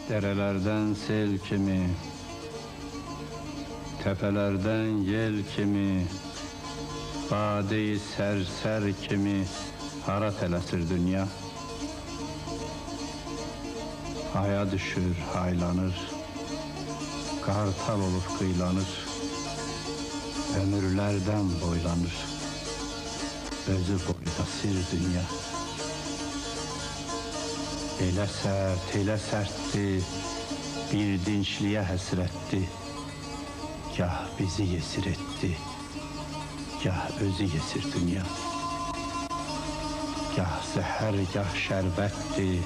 Derelerden sel kimi, tepelerden yel kimi, bade-i serser kimi hara tələsir dünya. Haya düşür, haylanır, kartal olur, kıylanır, ömürlerden boylanır, özü boyda sir dünya. Elə sərtdir, bir dinçliyə həsrətdir, gah bizi yesir etdi, gah özü yesir dünya. Gah zəhər, gah şərbətdir,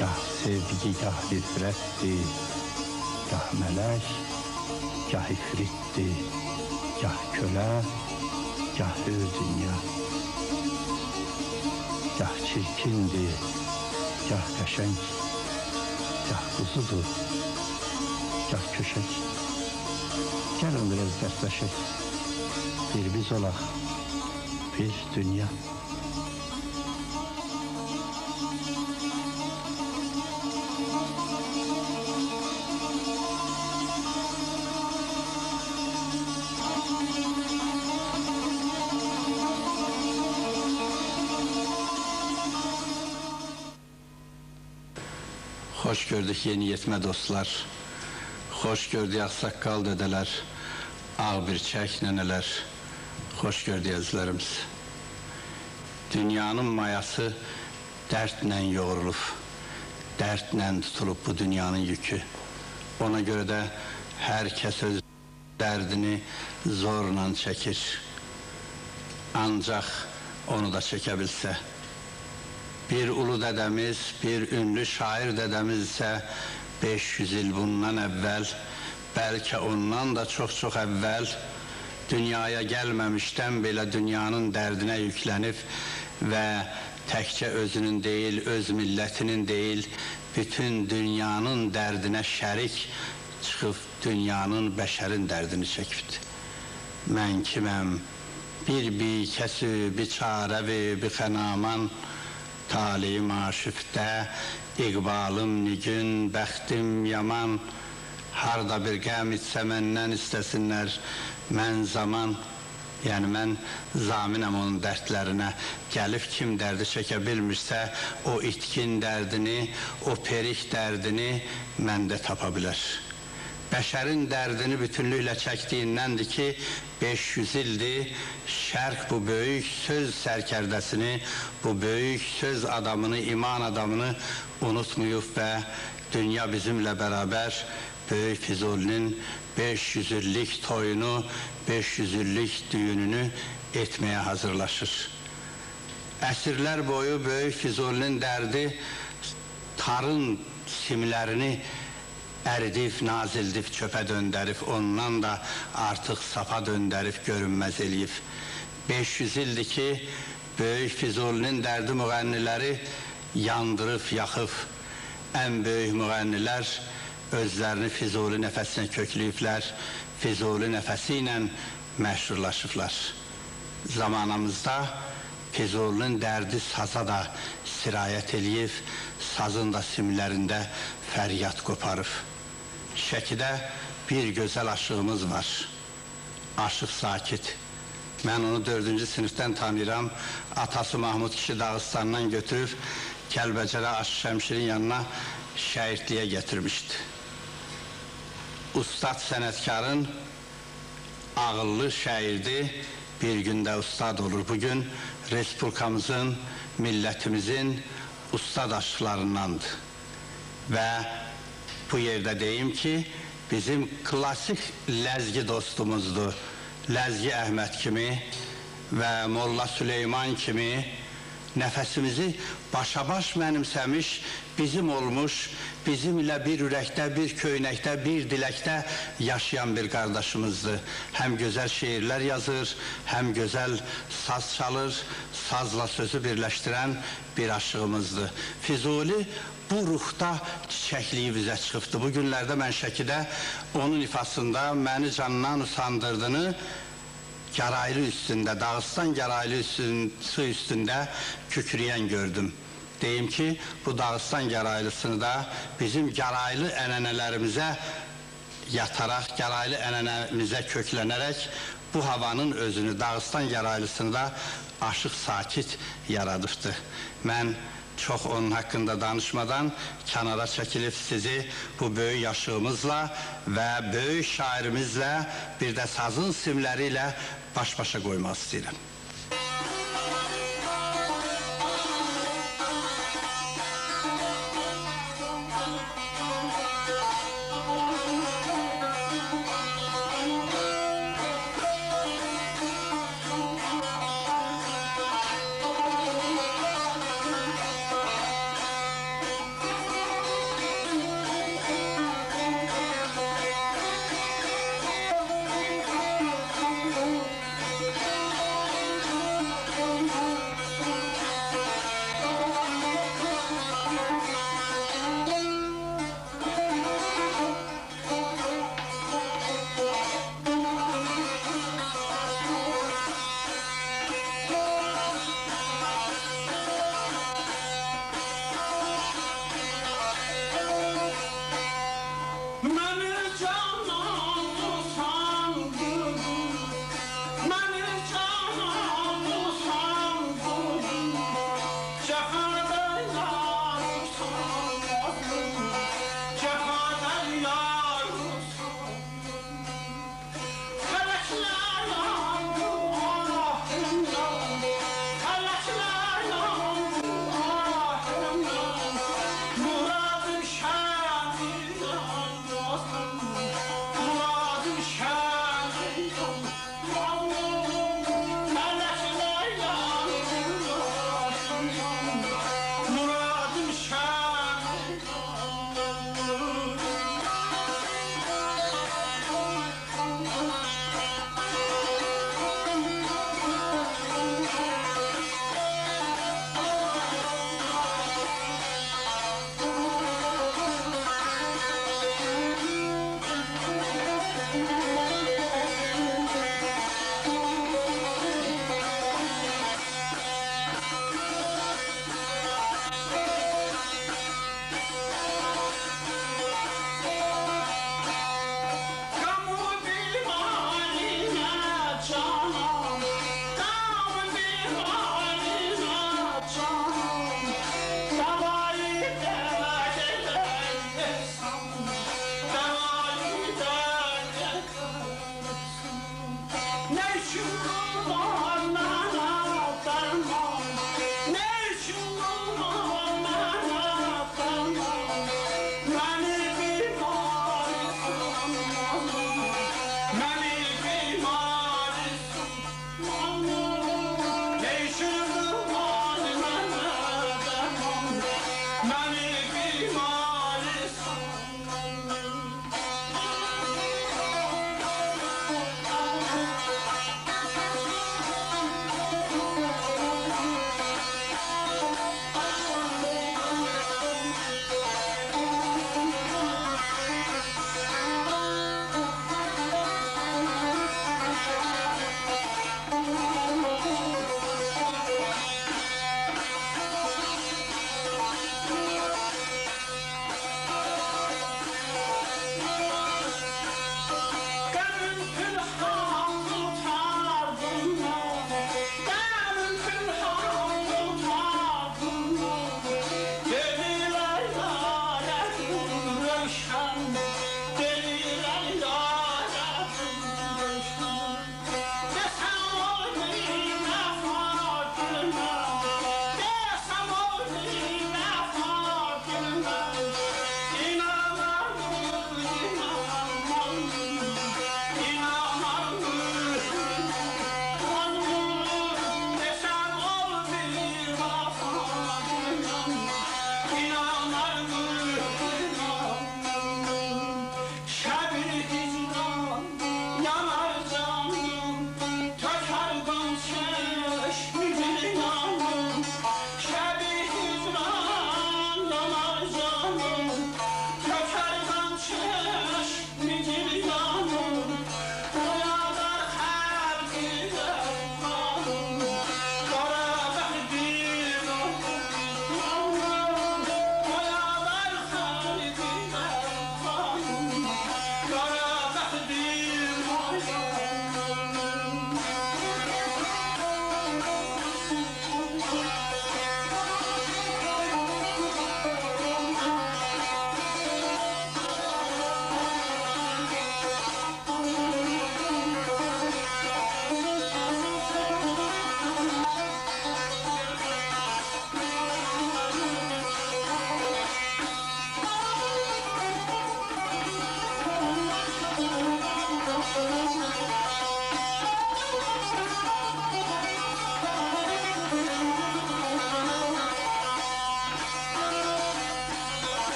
gah sevgi, gah nifrətdir, gah mələk, gah ifritdir, gah kölə, gah öz dünya. Gah çirkindir, gah qəşəng, gah quzudur, gah köşək. Gəlin biraz dərsləşək, bir biz olaq, bir dünya. Hoş gördük yeni yetmə dostlar, hoş gördük ağsaqqal dədələr, ağ bir çək nənələr, hoş gördük əzizlərimiz. Dünyanın mayası dərdlə yoğrulub, dərdlə tutulub bu dünyanın yükü. Ona görə də hər kəs öz dərdini zorla çəkir, ancaq onu da çəkə bilsə. Bir ulu dədəmiz, bir ünlü şair dədəmiz isə 500 il bundan əvvəl, bəlkə ondan da çox-çox əvvəl dünyaya gəlməmişdən belə dünyanın dərdinə yüklənib və təkcə özünün deyil, öz millətinin deyil, bütün dünyanın dərdinə şərik çıxıb dünyanın, bəşərin dərdini çəkibdir. Mən kiməm, bir bikəsü, biçarəvi, bixənaman, talim aşifdə, iqbalım nigün, bəxtim yaman, harda bir qəm etsə məndən istəsinlər, mən zaman, yəni mən zaminəm onun dərdlərinə, gəlib kim dərdi çəkə bilmirsə, o itkin dərdini, o perik dərdini məndə tapa bilər. Bəşərin dərdini bütünlüklə çəkdiyindəndir ki, 500 ildir şərq bu böyük söz sərkərdəsini, bu böyük söz adamını, iman adamını unutmayıb və dünya bizimlə bərabər Böyük Füzulinin 500 illik toyunu, 500 illik düyününü etməyə hazırlaşır. Əsrlər boyu Böyük Füzulinin dərdi tarın simlərini əridib, nazildib, çöpə döndərib, ondan da artıq sapa döndərib, görünməz eləyib. 500 ildir ki, Böyük Füzulinin dərdi müğənniləri yandırıb, yaxıb. Ən böyük müğənnilər özlərini Füzuli nəfəsinə kökləyiblər, Füzuli nəfəsi ilə məşhurlaşıblar. Zamanımızda Füzulinin dərdi saza da sirayət eləyib, sazın da simlərində fəryad qoparıb. Şəkidə bir gözəl aşığımız var, Aşıq Sakit. Mən onu 4-cü sinifdən tanıyıram, atası Mahmud kişi Dağıstandan götürüb, Kəlbəcərə Aşıq Şəmşirin yanına şəhidliyə getirmişdi. Ustad sənətkarın ağıllı şairdi, bir gündə ustad olur. Bugün Respublikamızın, millətimizin ustad aşıqlarındandır. Və bu yerdə deyim ki, bizim klasik ləzgi dostumuzdur. Ləzgi Əhməd kimi və Molla Süleyman kimi nəfəsimizi başa-baş mənimsəmiş, bizim olmuş, bizimlə bir ürəkdə, bir köynəkdə, bir diləkdə yaşayan bir qardaşımızdır. Həm gözəl şeirlər yazır, həm gözəl saz çalır, sazla sözü birləşdirən bir aşığımızdır. Füzuli bu ruhda çiçəkliyib üzə çıxıbdır. Bu günlərdə mən Şəkidə onun ifasında məni canından usandırdığını Gəraylı üstündə, Dağıstan Gəraylı su üstündə kükrəyən gördüm. deyim ki, bu Dağıstan gərayılısını da bizim gəraylı ənənələrimizə yataraq, gəraylı ənənəmizə köklənərək bu havanın özünü, Dağıstan gəraylısını da aşıq sakit yaradıbdır. Mən çox onun haqqında danışmadan kənara çəkilib sizi bu böyük yaşığımızla və böyük şairimizlə bir də sazın simləri ilə baş-başa qoymaq istəyirəm.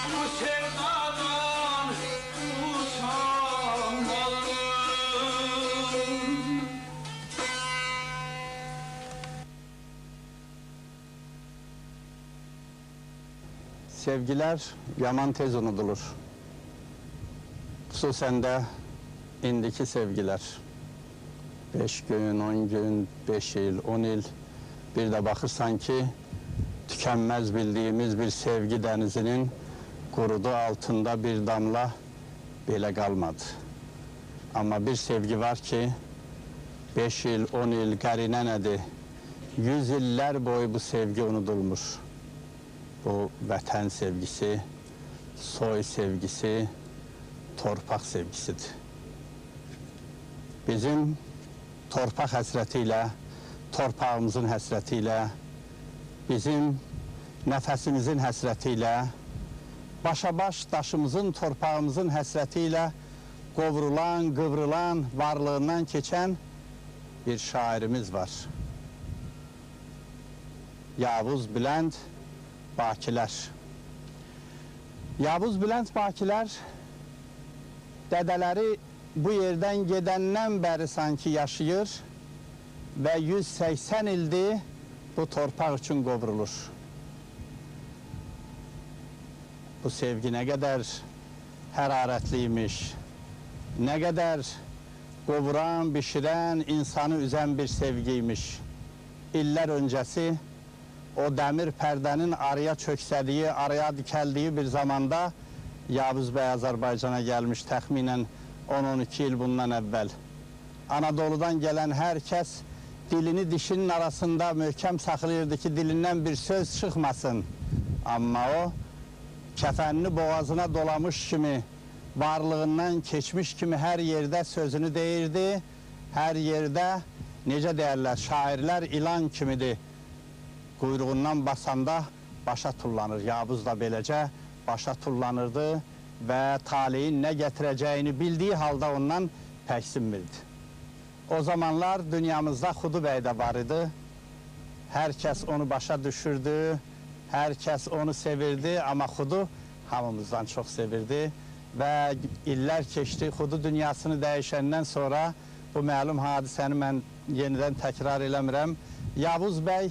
Bu sevdadan usanmalım. Sevgiler yaman tez unudulur. Xüsusən də indiki sevgilər. 5 gün, 10 gün, 5 il, 10 il bir də baxırsan ki, tükənməz bildiyimiz bir sevgi dənizinin qurudu altında bir damla belə qalmadı. Amma bir sevgi var ki, 5 il, 10 il qərinə nədir? 100 illər boyu bu sevgi unudulmur. Bu vətən sevgisi, soy sevgisi, torpaq sevgisidir. Bizim torpaq həsrəti ilə, torpağımızın həsrəti ilə, bizim nəfəsimizin həsrəti ilə, başa-baş daşımızın, torpağımızın həsrəti ilə qovrulan, qıvrılan, varlığından keçən bir şairimiz var. Yavuz Bülənd Bakilər. Yavuz Bülənd Bakilər dədələri bu yerdən gedəndən bəri sanki yaşayır və 180 ildir bu torpaq üçün qovrulur. Bu sevgi nə qədər hərarətliymiş, nə qədər qovuran, bişirən, insanı üzən bir sevgiymiş. İllər öncəsi o dəmir pərdənin araya çöksədiyi, araya dikəldiyi bir zamanda Yavuz bəy Azərbaycana gəlmiş təxminən 10-12 il bundan əvvəl. Anadoludan gələn hər kəs dilini dişinin arasında möhkəm saxlayırdı ki, dilindən bir söz çıxmasın. Amma o, kəfənini boğazına dolamış kimi, varlığından keçmiş kimi hər yerdə sözünü deyirdi. Hər yerdə, necə deyərlər, şairlər ilan kimidir. Quyruğundan basanda başa tullanır. Yavuz da beləcə başa tullanırdı və taleyin nə gətirəcəyini bildiyi halda ondan pəksinmirdi. O zamanlar dünyamızda Xudu bəy də var idi. Hər kəs onu başa düşürdü, hər kəs onu sevirdi, amma Xudu hamımızdan çox sevirdi və illər keçdi. Xudu dünyasını dəyişəndən sonra bu məlum hadisəni mən yenidən təkrar eləmirəm. Yavuz bəy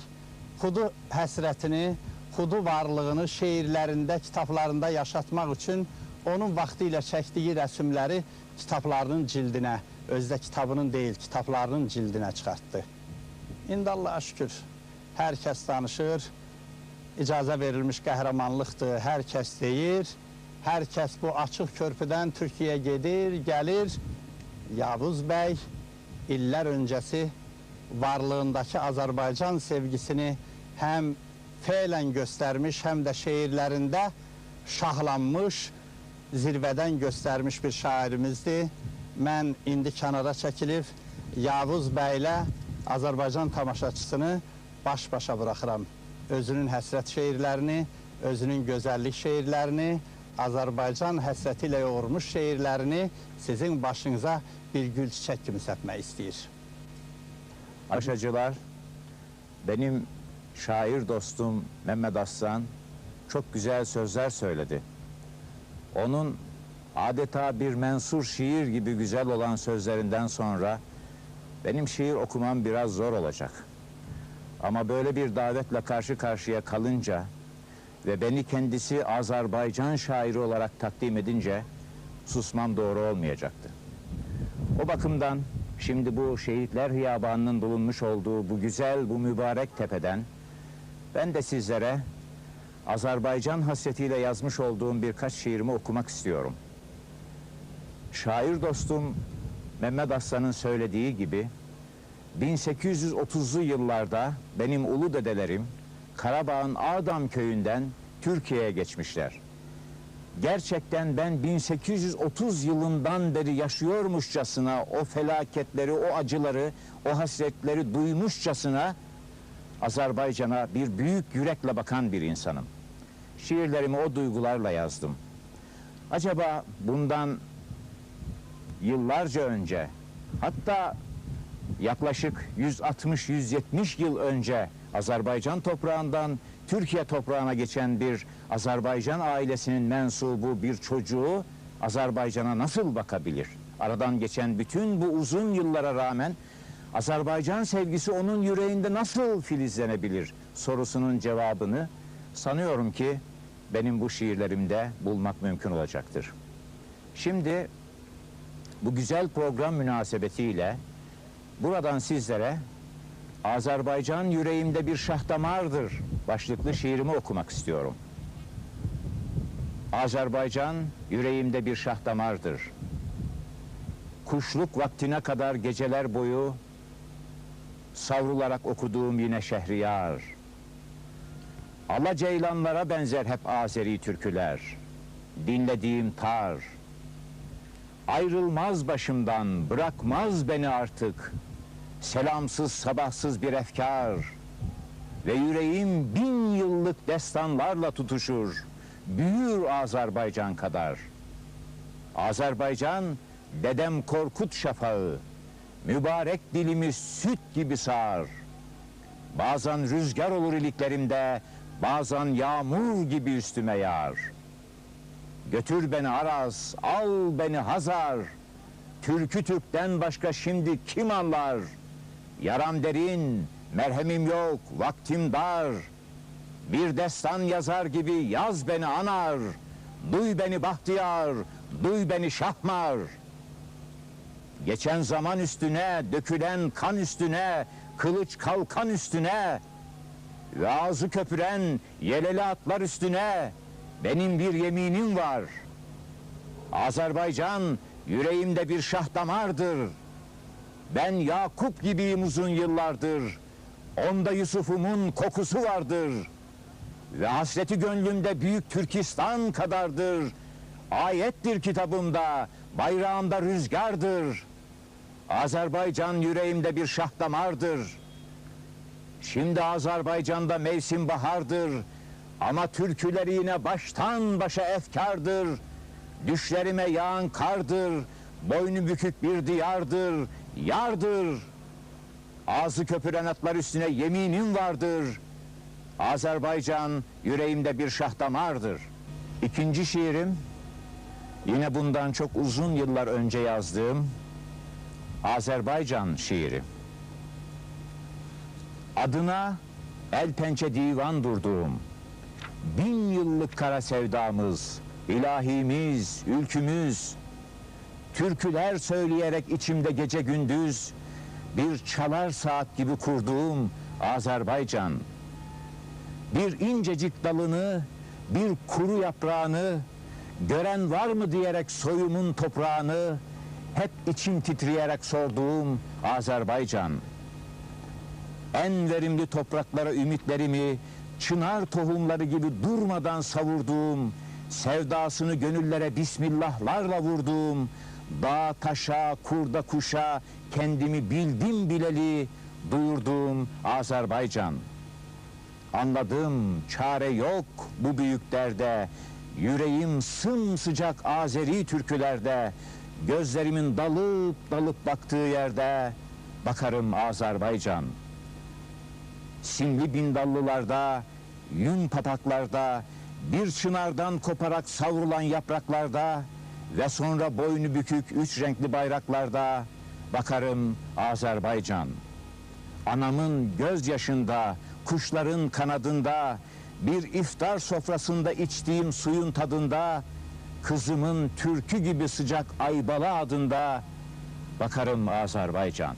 Xudu həsrətini, Xudu varlığını şeirlərində, kitablarında yaşatmaq üçün onun vaxtı ilə çəkdiyi rəsmləri kitablarının cildinə, özdə kitabının deyil, kitablarının cildinə çıxartdı. İndi Allah'a şükür, hər kəs danışır, icazə verilmiş qəhrəmanlıqdır, hər kəs deyir, hər kəs bu açıq körpüdən Türkiyəyə gedir, gəlir. Yavuz bəy illər öncəsi varlığındakı Azərbaycan sevgisini həm feylən göstərmiş, həm də şeirlərində şahlanmış, zirvədən göstərmiş bir şairimizdir. Mən indi kənara çəkilib Yavuz bəylə Azərbaycan tamaşaçısını baş-başa buraxıram. Özünün həsrət şeirlərini, özünün gözəllik şeirlərini, Azərbaycan həsrəti ilə yoğurmuş şeirlərini sizin başınıza bir gül çiçək kimi səpmək istəyir. Paşacılar, benim şair dostum Mehmet Aslan çok güzel sözler söyledi. Onun adeta bir mensur şiir gibi güzel olan sözlerinden sonra benim şiir okumam biraz zor olacak. Ama böyle bir davetle karşı karşıya kalınca ve beni kendisi Azerbaycan şairi olarak takdim edince susmam doğru olmayacaktı. O bakımdan şimdi bu Şehitler Hiyabanı'nın bulunmuş olduğu bu güzel, bu mübarek tepeden ben de sizlere Azerbaycan hasretiyle yazmış olduğum birkaç şiirimi okumak istiyorum. Şair dostum Mehmet Aslan'ın söylediği gibi 1830'lu yıllarda benim ulu dedelerim Karabağ'ın Ağdam köyünden Türkiye'ye geçmişler. Gerçekten ben 1830 yılından beri yaşıyormuşçasına o felaketleri, o acıları, o hasretleri duymuşçasına Azerbaycan'a bir büyük yürekle bakan bir insanım. Şiirlerimi o duygularla yazdım. Acaba bundan yıllarca önce, hatta yaklaşık 160-170 yıl önce Azerbaycan toprağından Türkiye toprağına geçen bir Azerbaycan ailesinin mensubu bir çocuğu Azerbaycan'a nasıl bakabilir? Aradan geçen bütün bu uzun yıllara rağmen Azerbaycan sevgisi onun yüreğinde nasıl filizlenebilir sorusunun cevabını sanıyorum ki benim bu şiirlerimde bulmak mümkün olacaktır. Şimdi bu güzel program münasebetiyle buradan sizlere Azerbaycan yüreğimde bir şahdamardır başlıklı şiirimi okumak istiyorum. Azerbaycan yüreğimde bir şahdamardır. Kuşluk vaktine kadar geceler boyu savrularak okuduğum yine Şehriyar. Alaceylanlara benzer hep Azeri türküler. Dinlediğim tar. Ayrılmaz başımdan, bırakmaz beni artık. Selamsız sabahsız bir efkar. Ve yüreğim 1000 yıllık destanlarla tutuşur. Büyür Azerbaycan kadar. Azerbaycan dedem Korkut şafağı. Mübarek dilimi süt gibi sağar. Bazen rüzgar olur iliklerimde, bazen yağmur gibi üstüme yağar. Götür beni Araz, al beni Hazar. Türkü Türk'ten başka şimdi kim anlar? Yaram derin, merhemim yok, vaktim dar. Bir destan yazar gibi yaz beni anar. Duy beni bahtiyar, duy beni şahmar. Geçen zaman üstüne, dökülen kan üstüne, kılıç kalkan üstüne ve ağzı köpüren yeleli atlar üstüne benim bir yeminim var. Azerbaycan yüreğimde bir şahdamardır. Ben Yakup gibiyim uzun yıllardır. Onda Yusuf'umun kokusu vardır. Ve hasreti gönlümde büyük Türkistan kadardır. Ayettir kitabımda, bayrağımda rüzgardır. Azerbaycan yüreğimde bir şahdamardır. Şimdi Azerbaycan'da mevsim bahardır. Ama türküleri yine baştan başa efkardır. Düşlerime yağan kardır. Boynu bükük bir diyardır. Yardır. Ağzı köpüren atlar üstüne yeminim vardır. Azerbaycan yüreğimde bir şahdamardır. İkinci şiirim yine bundan çok uzun yıllar önce yazdığım Azerbaycan şiiri. Adına el pençe divan durduğum 1000 yıllık kara sevdamız, ilahimiz, ülkümüz, türküler söyleyerek içimde gece gündüz bir çalar saat gibi kurduğum Azerbaycan. Bir incecik dalını, bir kuru yaprağını, gören var mı diyerek soyumun toprağını hep içim titreyerek sorduğum Azerbaycan. En verimli topraklara ümitlerimi çınar tohumları gibi durmadan savurduğum, sevdasını gönüllere bismillahlarla vurduğum, dağa taşa, kurda kuşa kendimi bildim bileli duyurduğum Azerbaycan. Anladım, çare yok bu büyük derde. Yüreğim sımsıcak Azeri türkülerde. Gözlerimin dalıp dalıp baktığı yerde bakarım Azerbaycan. Simli bindallılarda, yün papaklarda, bir çınardan koparak savrulan yapraklarda ve sonra boynu bükük 3 renkli bayraklarda bakarım Azerbaycan. Anamın gözyaşında, kuşların kanadında, bir iftar sofrasında içtiğim suyun tadında, kızımın türkü gibi sıcak Aybala adında bakarım Azerbaycan.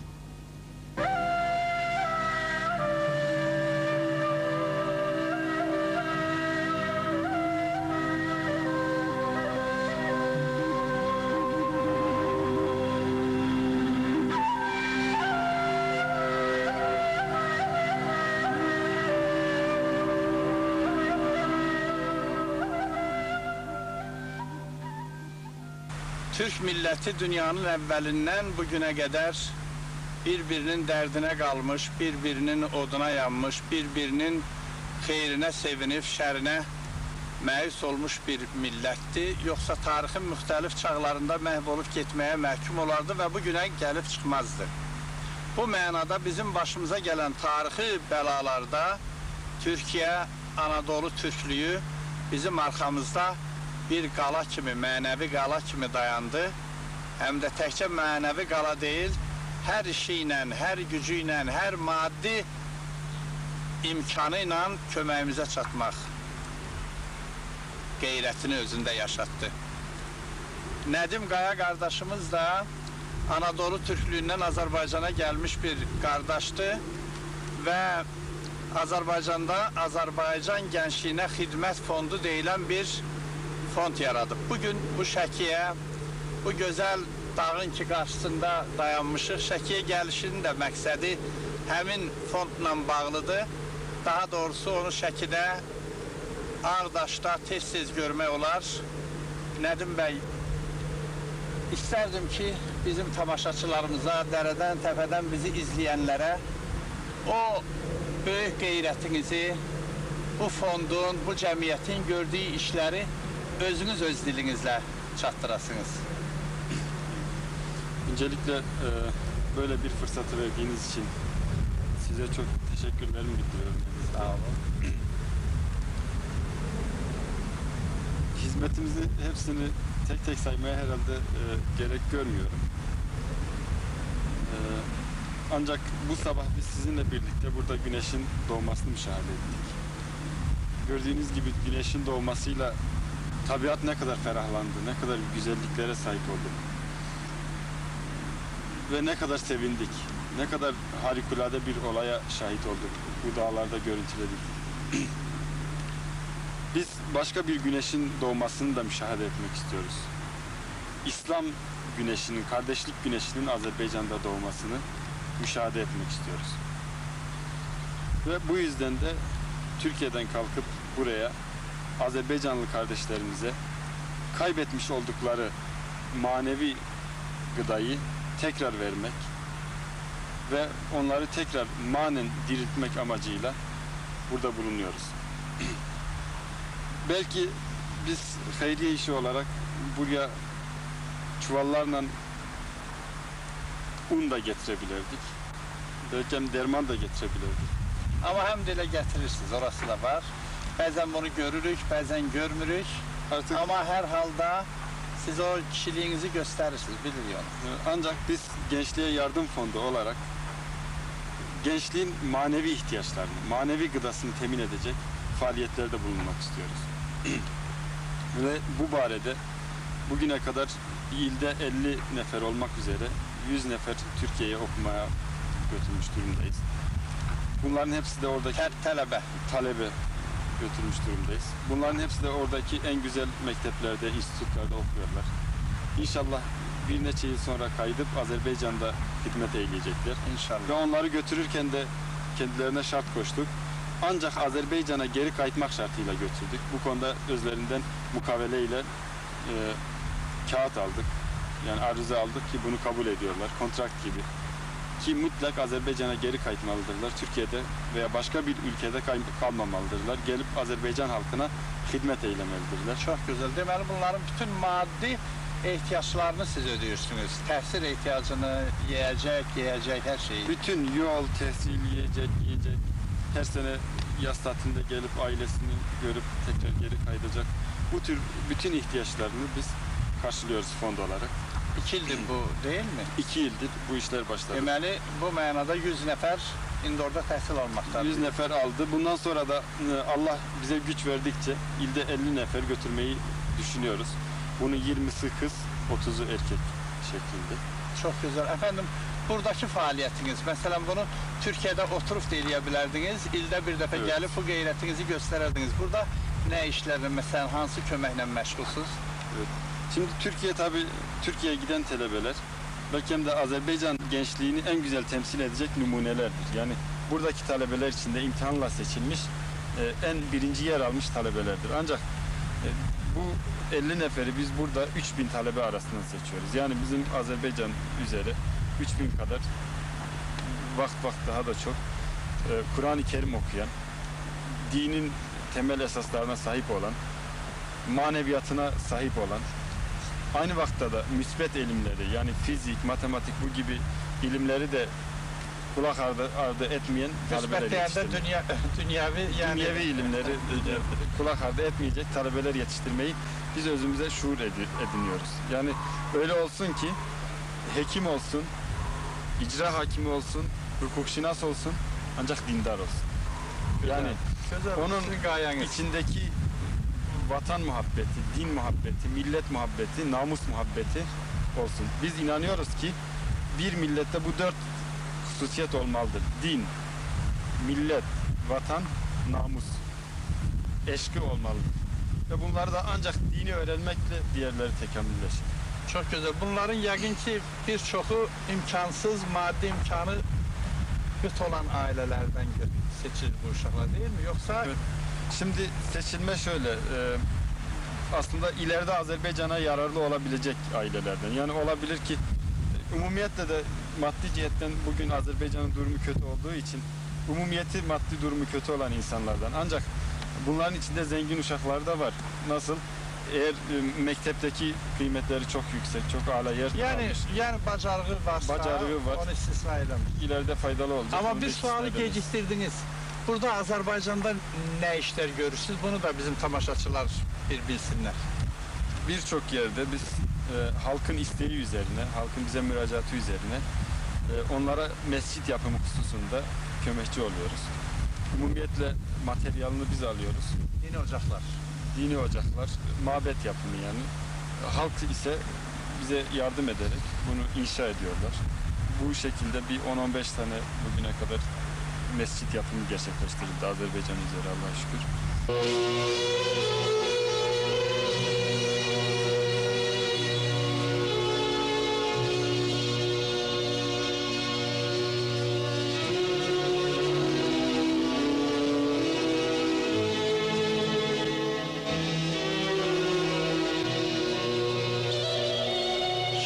Türk milleti dünyanın evvelinden bugüne kadar birbirinin derdine kalmış, birbirinin oduna yanmış, birbirinin xeyrine sevinip, şərine məyus olmuş bir millətti. Yoksa tarihin müxtəlif çağlarında məhv olup getməyə məhkum olardı ve bugüne gelip çıkmazdı. Bu mənada bizim başımıza gelen tarihi belalarda Türkiye Anadolu Türklüyü bizim arxamızda bir qala kimi, mənəvi qala kimi dayandı. Həm də təkcə mənəvi qala deyil, hər işi ilə, hər gücü ilə, hər maddi imkanı ilə köməyimizə çatmaq qeyrətini özündə yaşatdı. Nədim Qaya qardaşımız da Anadolu Türklüyündən Azərbaycana gəlmiş bir qardaşdır və Azərbaycanda Azərbaycan Gəncliyinə Xidmət Fondu deyilən bir fond yaradıb. Bugün bu Şəkiyə, bu gözəl dağın ki qarşısında dayanmışıq. Şəkiyə gəlişinin də məqsədi həmin fondla bağlıdır. Daha doğrusu onu Şəkidə, Ağdaşda tez-tez görmək olar. Nədim bəy, istərdim ki, bizim tamaşaçılarımıza, dərədən, təpədən bizi izləyənlərə o böyük qeyrətinizi, bu fondun, bu cəmiyyətin gördüyü işləri özünüz öz dilinizlə çatdırasınız. Öncelikle böyle bir fırsatı verdiğiniz için size çok teşekkürlerimi bildiriyorum. Sağ olun. Hizmetimizi hepsini tek tek saymaya herhalde gerek görmüyorum. Ancak bu sabah biz sizinle birlikte burada güneşin doğmasını müşahede ettik. Gördüğünüz gibi güneşin doğmasıyla tabiat ne kadar ferahlandı, ne kadar güzelliklere sahip olduk. Ve ne kadar sevindik, ne kadar harikulade bir olaya şahit olduk. Bu dağlarda görüntüledik. Biz başka bir güneşin doğmasını da müşahede etmek istiyoruz. İslam güneşinin, kardeşlik güneşinin Azerbaycan'da doğmasını müşahede etmek istiyoruz. Ve bu yüzden de Türkiye'den kalkıp buraya Azerbaycanlı kardeşlerimize kaybetmiş oldukları manevi gıdayı tekrar vermek ve onları tekrar manen diriltmek amacıyla burada bulunuyoruz. Belki biz hayriye işi olarak buraya çuvallarla un da getirebilirdik. Belki hem derman da getirebilirdik. Ama həm də elə gətirirsiniz, orası da var. Bəzən bunu görürük, bəzən görmürük. Artık Ama hər halda siz o kişiliğinizi gösterirsiniz, biliyorum. ancak biz Gençliğe Yardım Fondu olarak gençliğin manevi ihtiyaçlarını, manevi gıdasını temin edecek faaliyetlerde bulunmak istiyoruz. Ve bu barede bugüne kadar ilde 50 nefer olmak üzere 100 nefer Türkiye'ye okumaya götürmüş durumdayız. Bunların hepsi de oradaki Tələbə. talebe götürmüş durumdayız. Bunların hepsi de oradaki en güzel mekteplerde, enstitütlerde okuyorlar. İnşallah bir neçe yıl sonra kaydıp Azerbaycan'da hizmet eyleyecekler. İnşallah. Ve onları götürürken de kendilerine şart koştuk. Ancak Azerbaycan'a geri kayıtmak şartıyla götürdük. Bu konuda özlerinden mukaveleyle kağıt aldık. Yani arıza aldık ki bunu kabul ediyorlar. Kontrakt gibi. Ki mutlak Azerbaycan'a geri kayıtmalıdırlar. Türkiye'de veya başka bir ülkede kalmamalıdırlar. Gelip Azerbaycan halkına hizmet eylemelidirler. Çok güzel. Deməli bunların bütün maddi ihtiyaçlarını siz ödüyorsunuz. Təhsil ihtiyacını, yiyecek, her şeyi. Bütün yol, tehsil, yiyecek, her sene yaz tatilinde gelip ailesini görüp tekrar geri kaydacak. Bu tür bütün ihtiyaçlarını biz karşılıyoruz fond olarak. 2 ildir bu değil mi? 2 yıldır bu işler başladı. Deməli bu mənada 100 nəfər indi orada təhsil almaqdadır. 100 nefer aldı. Bundan sonra da Allah bize güç verdikçe ilde 50 nefer götürmeyi düşünüyoruz. Bunun 20'si kız, 30'u erkek şeklinde. Çok güzel. Efendim buradaki faaliyetiniz, mesela bunu Türkiye'de oturup da eləyə bilərdiniz, ildə bir dəfə Evet. gəlib bu qeyrətinizi göstərərdiniz. Burada ne işlerle, mesela hansı köməklə məşğulsuz? Evet. Şimdi Türkiye'ye giden talebeler belki hem de Azerbaycan gençliğini en güzel temsil edecek numunelerdir. Yani buradaki talebeler içinde imtihanla seçilmiş en birinci yer almış talebelerdir. Ancak bu 50 neferi biz burada 3000 talebe arasından seçiyoruz. Yani bizim Azerbaycan üzeri 3000 kadar vakt daha da çok Kur'an-ı Kerim okuyan, dinin temel esaslarına sahip olan, maneviyatına sahip olan, aynı vaktta da müsbet ilimleri yani fizik, matematik bu gibi ilimleri de kulak ardı etmeyen talebeler Müsbet değerde yetiştirmeyi. dünyevi yani Dünyevi ilimleri kulak ardı etmeyecek talebeler yetiştirmeyi biz özümüze şuur ediniyoruz. Yani öyle olsun ki hekim olsun, icra hakimi olsun, hukukşinas olsun, ancak dindar olsun. Yani onun içindeki vatan muhabbeti, din muhabbeti, millet muhabbeti, namus muhabbeti olsun. Biz inanıyoruz ki bir millette bu 4 hususiyet olmalıdır. Din, millet, vatan, namus. Eşkı olmalıdır. Ve bunları da ancak dini öğrenmekle diğerleri tekamülleşir. çok güzel. Bunların yakın ki birçoğu imkansız, maddi imkanı kötü olan ailelerden seçilir bu uşaklar değil mi? Yoksa Evet. Şimdi seçilme şöyle, aslında ileride Azerbaycan'a yararlı olabilecek ailelerden. Yani olabilir ki umumiyetle de maddi cihetten bugün Azerbaycan'ın durumu kötü olduğu için umumiyeti maddi durumu kötü olan insanlardan. Ancak bunların içinde zengin uşaklar da var. Nasıl? Eğer mektepteki kıymetleri çok yüksek, çok âlâ yer almış, yani bacarığı varsa Bacarığı var. onu istisna edemez. ileride faydalı olacak. Ama Onu da bir istisna sualı edemeyiz. geciktirdiniz. Burada Azerbaycan'da ne işler görürsünüz? Bunu da bizim tamaşaçılar bir bilsinler. Birçok yerde biz halkın isteği üzerine, halkın bize müracaatı üzerine onlara mescit yapımı hususunda kömekçi oluyoruz. Umumiyetle materyalini biz alıyoruz. Yeni ocaklar. Dini ocaklar, mabet yapımı yani. Halk ise bize yardım ederek bunu inşa ediyorlar. Bu şekilde bir 10-15 tane bugüne kadar mescit yapımı gerçekleştirildi Azerbaycan üzeri Allah'a şükür.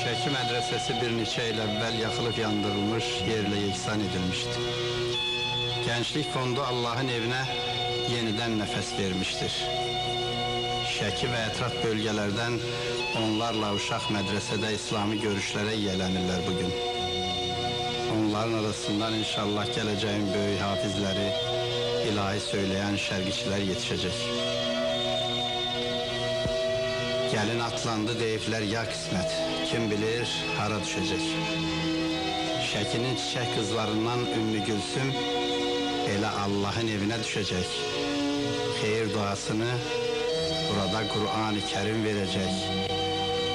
Şəki mədrəsəsi bir neçə il əvvəl yaxılıb yandırılmış, yerlə yeksan edilmişdi. Gençlik Fondu Allah'ın evinə yenidən nəfəs vermişdir. Şəki və ətraf bölgələrdən onlarla uşaq mədrəsədə İslami görüşlərə yiyələnirlər bugün. Onların arasından inşallah gələcəyin böyük hafizləri, ilahi söyləyən şərqiçilər yetişəcək. Gəlin atlandı deyiblər ya qismət, kim bilir hara düşəcək. Şəkinin çiçək qızlarından Ümmü Gülsüm elə Allahın evinə düşəcək. Xeyir duasını burada Qur'an-ı Kərim verəcək.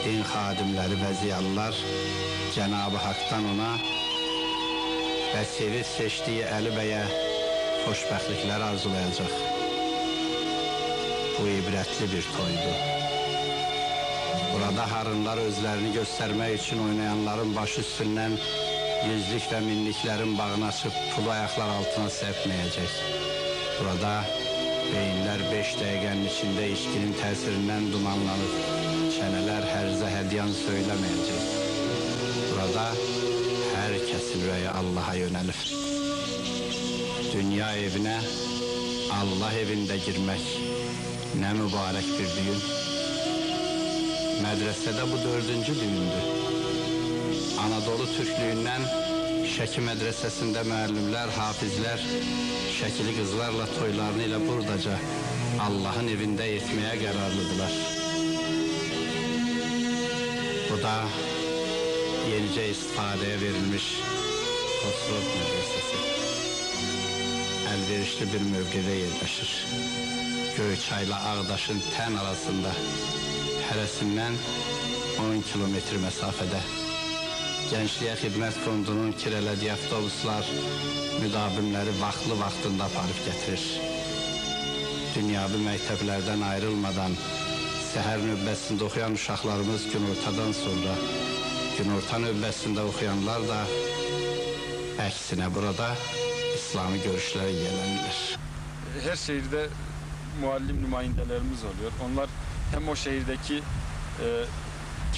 Din xadimləri və ziyalılar Cənab-ı Haqdan ona və sevib seçdiyi Əli bəyə xoşbəxtliklər arzulayacaq. Bu ibrətli bir toydur. Burada harınlar özlərini göstərmək üçün oynayanların başı üstündən yüzlük və minliklərin bağını açıb pulu ayaqlar altına sərpməyəcək. Burada beyinlər 5 dəqiqənin içində içkinin təsirindən dumanlanıb, çənələr hərzə hədyan söyləməyəcək. Burada hər kəsin ürəyi Allaha yönəlir. Dünya evinə Allah evində girmək nə mübarək bir düyün. Mədrəsədə bu 4-cü düyündür. Anadolu Türklüyündən Şəki mədrəsəsində müəllimlər, hafizlər, şəkili qızlarla toylarını ilə buradaca Allahın evində etməyə qərarlıdırlar. Bu da yenicə istifadəyə verilmiş Xosrov mədrəsəsi. Əlverişli bir mövqedə yerləşir. Göyçayla Ağdaşın tən arasında. Hərəsindən 10 kilometr məsafədə. Gəncliyə Xidmət Fondunun kirələdiyi avtobuslar müdavimləri vaxtlı-vaxtında aparıb gətirir. Dünyavi məktəblərdən ayrılmadan səhər növbəsində oxuyan uşaqlarımız günortadan sonra, günorta növbəsində oxuyanlar da əksinə burada İslami görüşlərə yiyələnirlər. Her şehirde muallim nümayendelerimiz oluyor. Onlar hem o şehirdeki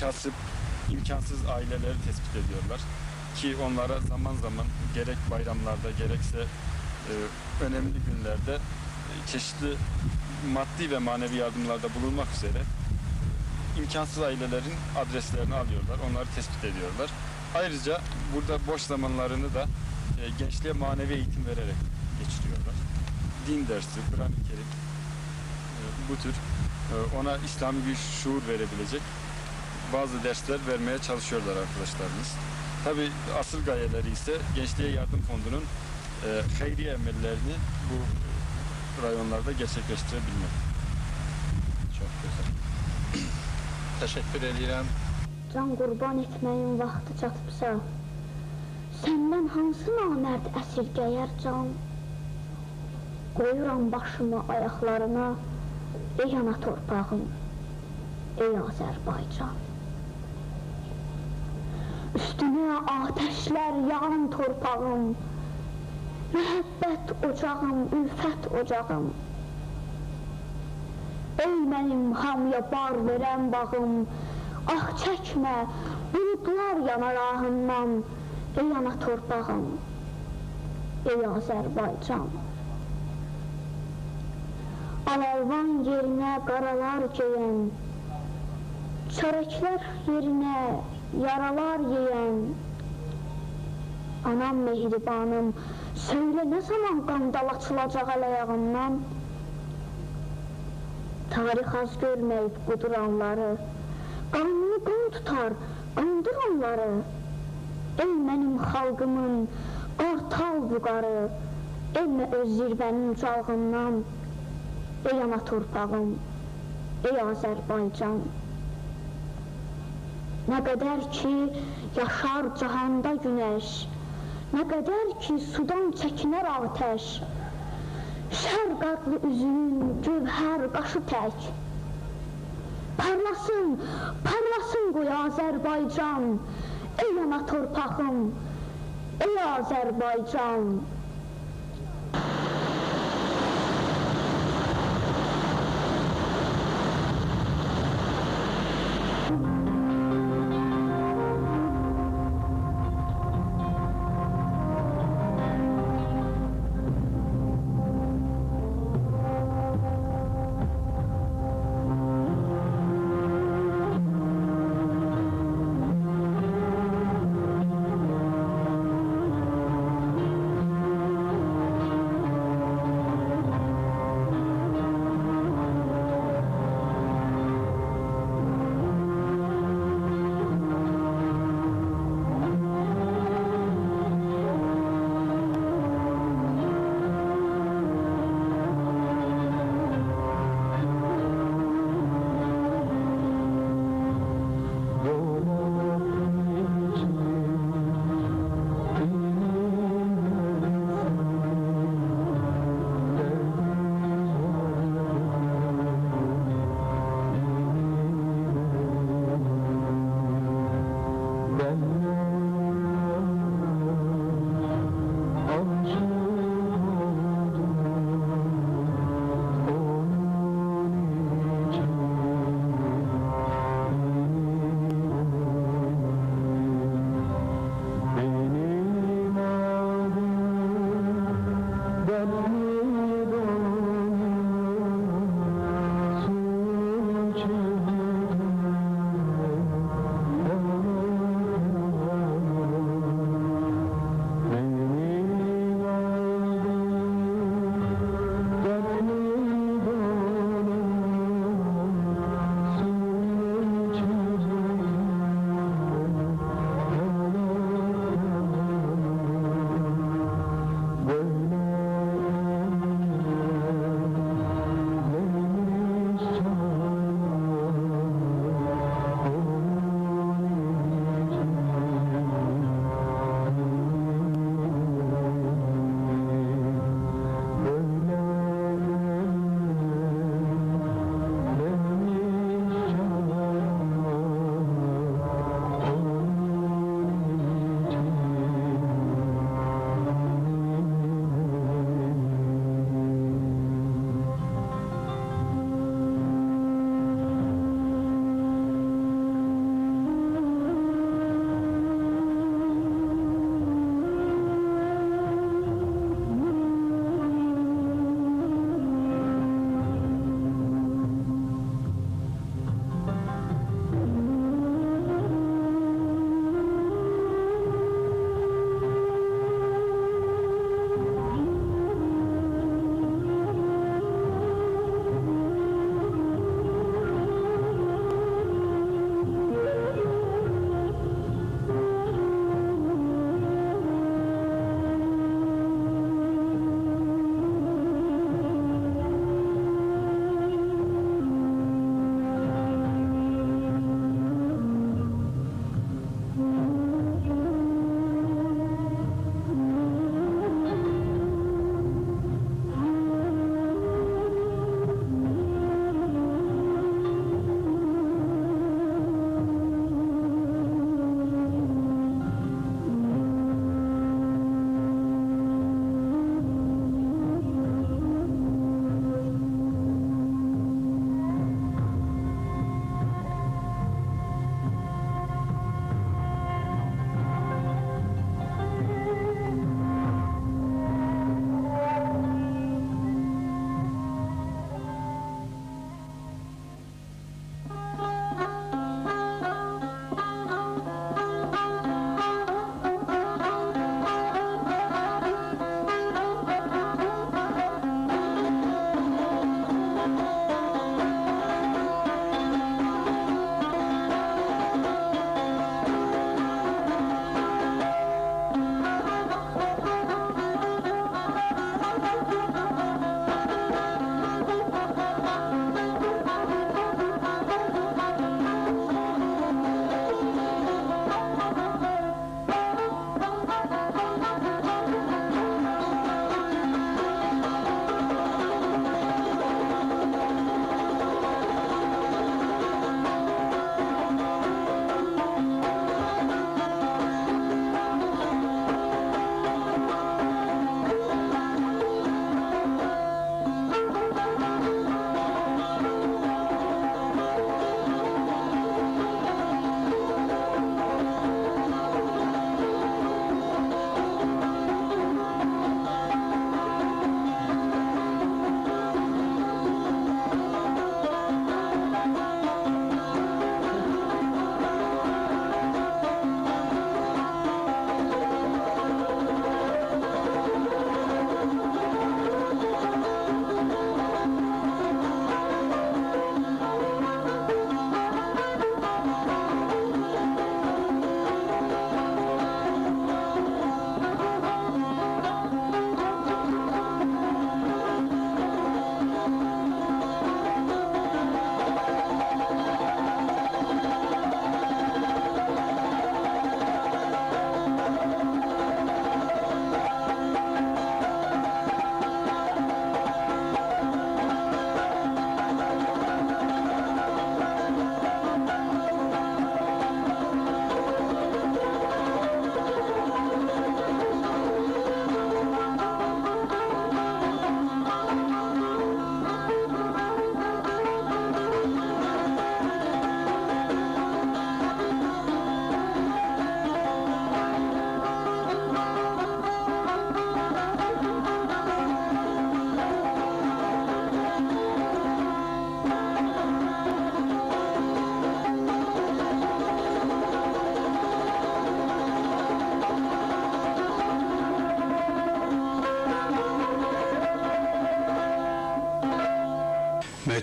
kasıp, imkansız aileleri tespit ediyorlar. Ki onlara zaman zaman gerek bayramlarda gerekse önemli günlerde çeşitli maddi ve manevi yardımlarda bulunmak üzere imkansız ailelerin adreslerini alıyorlar. Onları tespit ediyorlar. Ayrıca burada boş zamanlarını da gençliğe manevi eğitim vererek geçiriyorlar. Din dersi, Kur'an-ı Kerim, bu tür ona İslami bir şuur verebilecek bazı dersler vermeye çalışıyorlar arkadaşlarımız. Tabii asıl gayeleri ise Gençliğe Yardım Fondu'nun hayriye emellerini bu rayonlarda gerçekleştirebilmek. Çok güzel. Teşekkür ederim. Can qurban etməyin vaxtı çatıbsa, səndən hansı namərd əsirgəyər can? Qoyuram başımı ayaqlarına, ey ana torpağım, ey Azərbaycan. Üstünə atəşlər yağan torpağım, məhəbbət ocağım, ülfət ocağım. Ey mənim hamıya bar verən bağım, ah çəkmə, buludlar yanar ahından, ey ana torpağım, ey Azərbaycan. Alalvan yerinə qaralar geyən, çörəklər yerinə yaralar yeyən, anam mehribanım, söylə nə zaman qandal açılacaq əl-ayağından? Tarix az görməyib quduranları, qanını qan tutar, qandır onları. Ey mənim xalqımın qartal vüqarı, elmə öz zirvənin ucalığından, ey ana torpağım, ey Azərbaycan. Nə qədər ki yaşar cahanda günəş, nə qədər ki sudan çəkinər atəş, şərq adlı üzünün gövhər qaşı tək. Parlasın, parlasın qoy Azərbaycan, ey ana torpağım, ey Azərbaycan.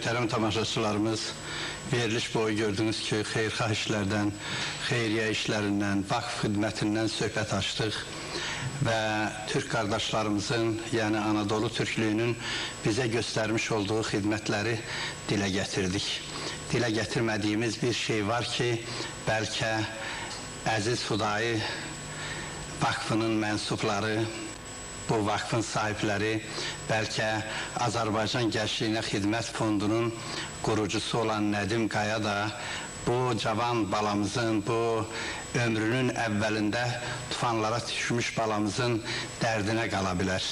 möhtərəm tamaşaçılarımız, veriliş boyu gördünüz ki, xeyirxah işlərdən, xeyriyyə işlərindən, vakf xidmətindən söhbət açdıq və Türk qardaşlarımızın, yəni Anadolu Türklüyünün bizə göstərmiş olduğu xidmətləri dilə gətirdik. Dilə gətirmədiyimiz bir şey var ki, bəlkə Əziz Hudayi vakfının mənsubları, bu vakfın sahibləri, bəlkə Azərbaycan Gəncliyinə Xidmət Fondunun qurucusu olan Nədim Qaya da bu cavan balamızın, bu ömrünün əvvəlində tufanlara düşmüş balamızın dərdinə qala bilər.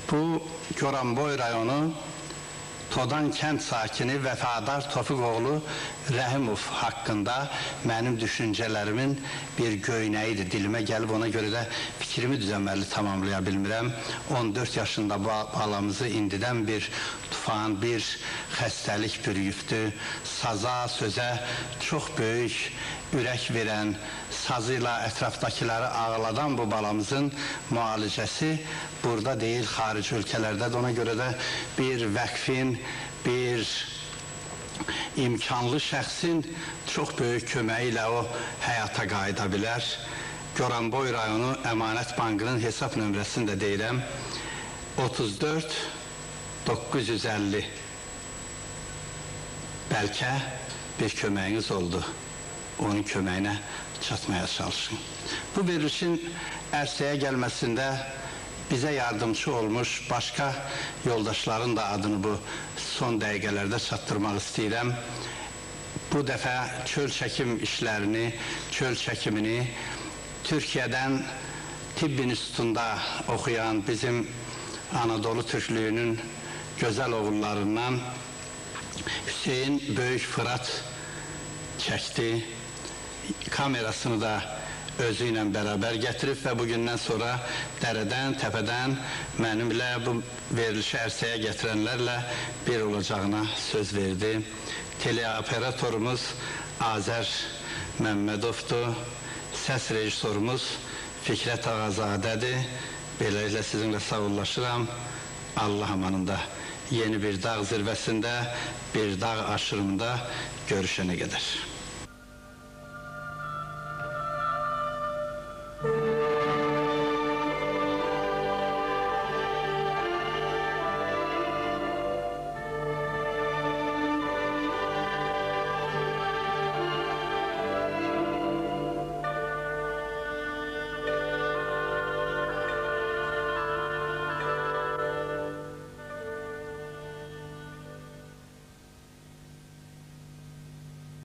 Bu Goranboy rayonu Todan kənd sakini Vəfadar Tofiqoğlu Rəhimov haqqında mənim düşüncələrimin bir göynəyidir. Dilimə gəlib, ona görə də fikrimi düzəmməli tamamlaya bilmirəm. 14 yaşında balamızı indidən bir tufan, bir xəstəlik bürüyübdü. Saza, sözə çox böyük ürək verən, sazı ilə ətrafdakiləri ağladan bu balamızın müalicəsi burada deyil, xarici ölkələrdədir. Ona görə də bir vəqfin, bir imkanlı şəxsin çox böyük köməyi ilə o həyata qayıda bilər. Goranboy rayonu Əmanət Bankının hesab nömrəsini də deyirəm. 34 950. Bəlkə bir köməyiniz oldu. Onun köməyinə çatmaya çalışın. Bu verilişin ərsəyə gəlməsində bizə yardımcı olmuş başqa yoldaşların da adını bu son dəqiqələrdə çatdırmaq istəyirəm. Bu dəfə çöl çəkim işlərini, çöl çəkimini Türkiyədən Tibb İnstitutunda oxuyan bizim Anadolu Türklüyünün gözəl oğullarından Hüseyin Böyük Fırat çəkdi. Kamerasını da özü ilə bərabər gətirib və bugündən sonra dərədən, təpədən mənimlə bu verilişi ərsəyə gətirənlərlə bir olacağına söz verdi. Teleoperatorumuz Azər Məmmədovdur, səs rejissorumuz Fikrət Ağazadədir. Beləliklə sizinlə sağollaşıram. Allah amanında yeni bir dağ zirvəsində, bir dağ aşırımında görüşənə qədər.